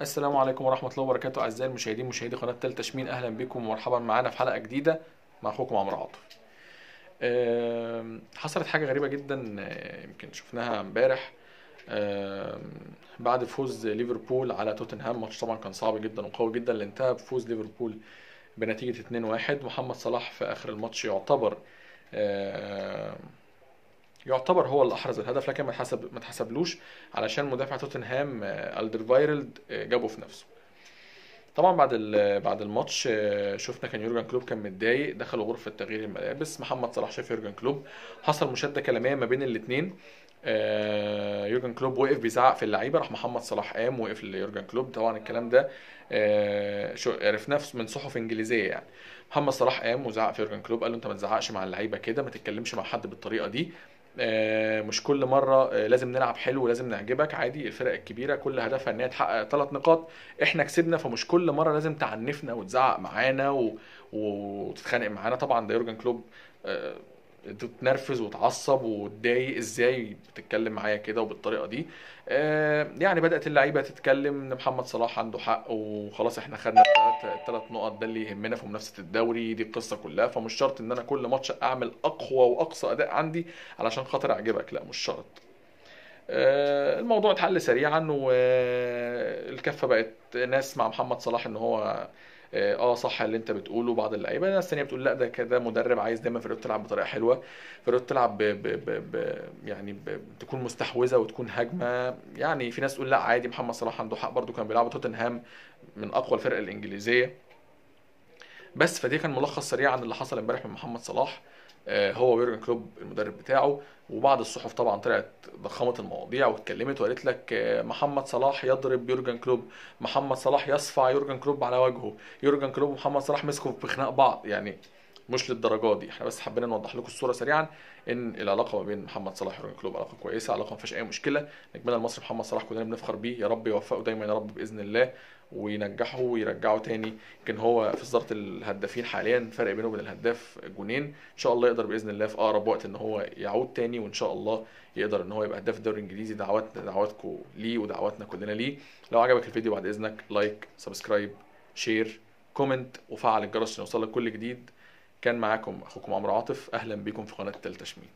السلام عليكم ورحمة الله وبركاته أعزائي المشاهدين مشاهدي قناة تالتة شمين، أهلا بكم ومرحبا معانا في حلقة جديدة مع أخوكم عمرو عاطف. حصلت حاجة غريبة جدا، يمكن شفناها امبارح. آم، بعد فوز ليفربول على توتنهام، ماتش طبعا كان صعب جدا وقوي جدا اللي انتهى بفوز ليفربول بنتيجة 2-1. محمد صلاح في آخر الماتش آم، يعتبر هو اللي احرز الهدف، لكن ما اتحسبلوش علشان مدافع توتنهام الدرفايرلد جابه في نفسه. طبعا بعد الماتش شفنا كان يورجن كلوب كان متضايق، دخلوا غرفة تغيير الملابس، محمد صلاح شاف يورجن كلوب، حصل مشادة كلامية ما بين الاتنين. يورجن كلوب وقف بيزعق في اللعيبة، راح محمد صلاح قام وقف ليورجن كلوب. طبعا الكلام ده شو عرفناه من صحف انجليزية يعني. محمد صلاح قام وزعق في يورجن كلوب، قال له انت ما تزعقش مع اللعيبة كده، ما تتكلمش مع حد بالطريقة دي. مش كل مرة لازم نلعب حلو ولازم نعجبك، عادي الفرق الكبيرة كل هدفها ان هي تحقق 3 نقاط، احنا كسبنا، فمش كل مره لازم تعنفنا وتزعق معانا وتتخانق معانا. طبعا ده يورجن كلوب آه، تتنرفز وتعصب وتضايق، ازاي بتتكلم معايا كده وبالطريقه دي. يعني بدات اللعيبه تتكلم ان محمد صلاح عنده حق وخلاص، احنا خدنا الثلاث نقط، ده اللي يهمنا في منافسه الدوري، دي القصه كلها. فمش شرط ان انا كل ماتش اعمل اقوى واقصى اداء عندي علشان خاطر اعجبك، لا مش شرط. الموضوع اتحل سريعا والكفه بقت ناس مع محمد صلاح ان هو صح اللي انت بتقوله. بعض اللعيبه ناس تانية بتقول لا، ده كده مدرب عايز دايما فرقته تلعب بطريقه حلوه، فرقته تلعب تكون مستحوذه وتكون هجمه. يعني في ناس تقول لا عادي، محمد صلاح عنده حق برضو، كان بيلعب توتنهام من اقوى الفرق الانجليزيه. بس فدي كان ملخص سريع عن اللي حصل امبارح من محمد صلاح، هو ويورجن كلوب المدرب بتاعه. وبعض الصحف طبعا طلعت ضخمت المواضيع واتكلمت وقالت لك محمد صلاح يضرب يورجن كلوب، محمد صلاح يصفع يورجن كلوب على وجهه، يورجن كلوب ومحمد صلاح مسكوا في خناق بعض. يعني مش للدرجات دي، احنا بس حبينا نوضح لكم الصوره سريعا ان العلاقه ما بين محمد صلاح ويورجن كلوب علاقه كويسه، علاقه ما فيهاش اي مشكله. نجمنا المصري محمد صلاح كلنا بنفخر بيه، يا رب يوفقه دايما يا رب باذن الله، وينجحه ويرجعه تاني. يمكن هو في صدارة الهدافين حاليا، فرق بينه وبين الهداف جونين، ان شاء الله يقدر باذن الله في اقرب وقت ان هو يعود تاني، وان شاء الله يقدر ان هو يبقى هداف الدوري الانجليزي. دعواتكم ليه ودعواتنا كلنا ليه. لو عجبك الفيديو بعد اذنك لايك، سبسكرايب، شير، كومنت، وفعل الجرس عشان يوصلك كل جديد. كان معاكم اخوكم عمرو عاطف، اهلا بكم في قناة تالتة شمين.